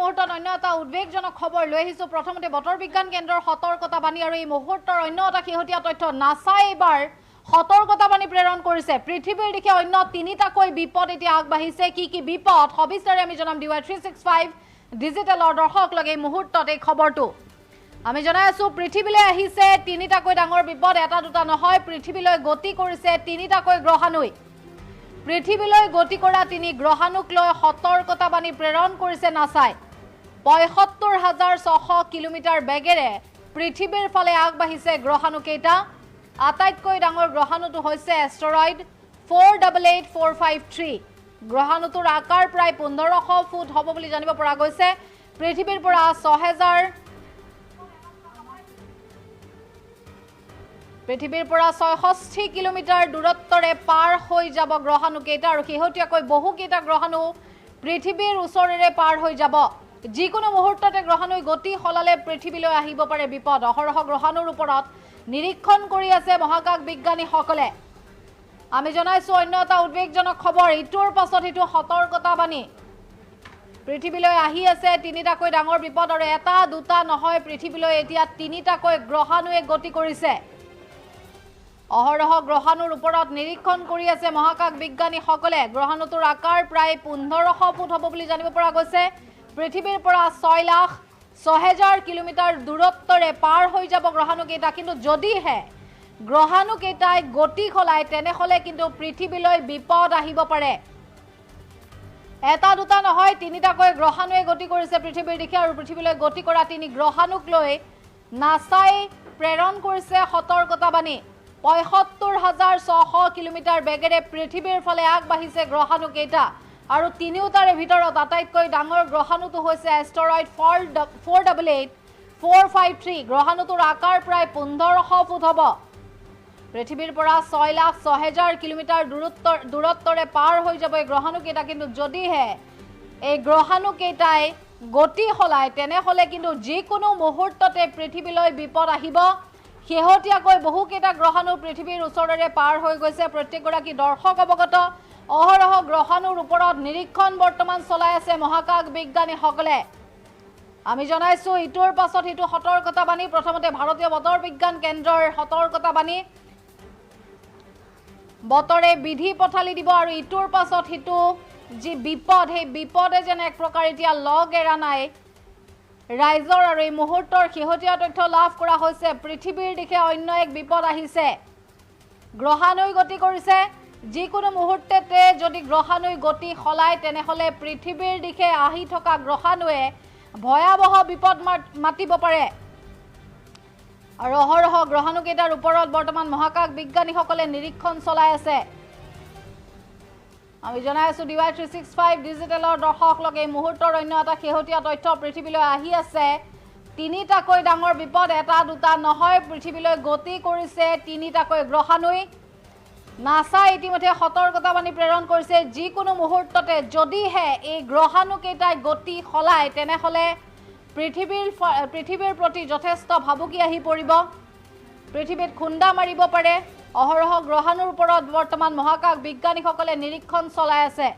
মুহূৰ্তত অন্য এটা উদ্বেগজনক খবৰ লৈ আহিছো প্ৰথমতে বতৰ বিজ্ঞান কেন্দ্ৰৰ সতৰ্কতাবাণী আৰু এই মুহূৰ্তৰ অন্য এটা শেহতীয়া তথ্য নাছাই এবাৰ সতৰ্কতাবাণী প্ৰেৰণ কৰিছে পৃথিৱীৰ দিশে অন্য তিনিটাকৈ বিপদ এতিয়া আগবাঢ়িছে কি বিপদ সবিস্তাৰে আমি জনাম DY 365 ডিজিটেলৰ দৰ্শক লগে এই মুহূৰ্তত এই খবৰটো আমি জনাই আছো পৃথিৱীলৈ আহিছে তিনিটাকৈ ডাঙৰ বিপদ এটা দুটা নহয় পৃথিৱীলৈ গতি কৰিছে তিনিটাকৈ গ্ৰহাণুই পৃথিৱীলৈ গতি কৰা তিনি গ্ৰহাণুক লৈ সতৰ্কতাবাণী প্ৰেৰণ কৰিছে নাছাই ৭৫,৬০০ কিলোমিটাৰ বেগেৰে পৃথিৱীৰ ফালে আগবাঢ়িছে গ্ৰহাণু কেইটা আটাইতকৈ ডাঙৰ গ্ৰহাণুটো হৈছে এষ্টৰয়েড 488453 গ্ৰহাণুটোৰ আকাৰ প্ৰায় ১৫০০ ফুট হ'ব বুলি জানিব পৰা গৈছে পৃথিৱীৰ পৰা ৬৬ কিলোমিটাৰ দূৰত্বৰে পাৰ হৈ যাব গ্ৰহাণু কেইটা আৰু শেহতীয়াকৈ বহু কেইটা গ্ৰহাণু পৃথিৱীৰ ওচৰেৰে পাৰ হৈ যাব যিকোনো মুহূৰ্ততে গ্ৰহাণুই গতি হলালে পৃথিৱীলৈ আহিব পাৰে বিপদ অহৰহ গ্ৰহাণুৰ ওপৰত নিৰীক্ষণ কৰি আছে মহাকাশ বিজ্ঞানীসকলে আমি জনাইছো অন্য এটা উদ্বেগজনক খবৰ ইটোৰ পাছত ইটো সতৰ্কতাবাণী পৃথিৱীলৈ আহি আছে তিনিটাকৈ ডাঙৰ বিপদ আৰু এটা দুটা নহয় পৃথিৱীলৈ এতিয়া তিনিটাকৈ গ্ৰহাণুৱে গতি কৰিছে অহৰহ গ্ৰহাণুৰ ওপৰত নিৰীক্ষণ কৰি আছে মহাকাশ বিজ্ঞানীসকলে গ্ৰহাণুটোৰ আকাৰ প্ৰায় ১৫০০ ফুট হ'ব বুলি জানিব পৰা গৈছে পৃথিৱীৰ পৰা ৬,০০,০০০ কিলোমিটাৰ দূৰত্বৰে পাৰ হৈ যাব গ্ৰহাণু কেইটা কিন্তু যদিহে গ্ৰহাণু কেইটাই গতি হলায় তেনেহলে কিন্তু পৃথিৱীলৈ বিপদ আহিব পাৰে এটা দুটা নহয় তিনিটাকৈ গ্ৰহাণুৱে গতি কৰিছে পৃথিৱীৰ দিশে আৰু পৃথিৱীলৈ গতি কৰা তিনি গ্ৰহাণুক লৈ নাছাই প্ৰেৰণ কৰিছে সতৰ্কতাবাণী ৭৫,৬০০ কিলোমিটাৰ বেগেৰে পৃথিৱীৰ ফালে আগবাঢ়িছে গ্ৰহাণু কেইটা আৰু তিনিওটাৰে ভিতৰত আটাইতকৈ ডাঙৰ গ্ৰহাণুটো হৈছে এষ্টৰয়েড 488453 গ্ৰহাণুটোৰ আকাৰ প্ৰায় ১৫০০ ফুট হ'ব পৃথিৱীৰ পৰা ৬,০০,০০০ কিলোমিটাৰ দূৰত্বৰে পাৰ হৈ যাব এই গ্ৰহাণু কেইটা কিন্তু যদিহে এই গ্ৰহাণু কেইটাই গতি হলায় তেনেহলে কিন্তু যিকোনো মুহূৰ্ততে পৃথিৱীলৈ বিপদ আহিব শেহতীয়াকৈ বহু কেইটা গ্ৰহাণু পৃথিৱীৰ ওচৰেৰে পাৰ হৈ গৈছে প্ৰত্যেকগৰাকী দৰ্শক অৱগত অহৰহ গ্ৰহাণুৰ ওপৰত নিৰীক্ষণ বৰ্তমান চলাই আছে মহাকাশ বিজ্ঞানীসকলে আমি জনাইছো ইটোৰ পাছত ইটো সতৰ্কতাবাণী প্ৰথমতে ভাৰতীয় বতৰ বিজ্ঞান কেন্দ্ৰৰ সতৰ্কতাবাণী বতৰে বিধি পঠালি দিব আৰু ইটোৰ পাছত সিটো যি বিপদ সেই বিপদে যেন এক প্ৰকাৰ এতিয়া লগ এৰা নাই ৰাইজৰ আৰু এই মুহূৰ্তৰ শেহতীয়া তথ্য লাভ কৰা হৈছে পৃথিৱীৰ দিশে অন্য এক বিপদ আহিছে গ্ৰহাণুই গতি কৰিছে যিকোনো মুহূৰ্ততে যদি গ্ৰহাণুই গতি হলায় তেনেহলে পৃথিৱীৰ দিশে আহি থকা গ্ৰহাণুৱে ভয়াৱহ বিপদ মাতিব পাৰে আৰু অহৰহ গ্ৰহাণু কেইটাৰ ওপৰত বৰ্তমান মহাকাশ বিজ্ঞানীসকলে নিৰীক্ষণ চলাই আছে আমি জনাই আছো DY 365 ডিজিটেলৰ দৰ্শক লগে এই মুহূৰ্তৰ অন্য এটা শেহতীয়া তথ্য পৃথিৱীলৈ আহি আছে তিনিটাকৈ ডাঙৰ বিপদ এটা দুটা নহয় পৃথিৱীলৈ গতি কৰিছে তিনিটাকৈ গ্ৰহাণুই নাছা ইতিমধ্যে সতৰ্কতাবাণী প্ৰেৰণ কৰিছে যিকোনো মুহূৰ্ততে যদিহে এই গ্ৰহাণু কেইটাই গতি হলায় তেনেহলে পৃথিৱীৰ প্ৰতি যথেষ্ট ভাবুকি আহি পৰিব পৃথিৱীত খুন্দা মাৰিব পাৰে অহৰহ গ্ৰহাণুৰ ওপৰত বৰ্তমান মহাকাশ বিজ্ঞানীসকলে নিৰীক্ষণ চলাই আছে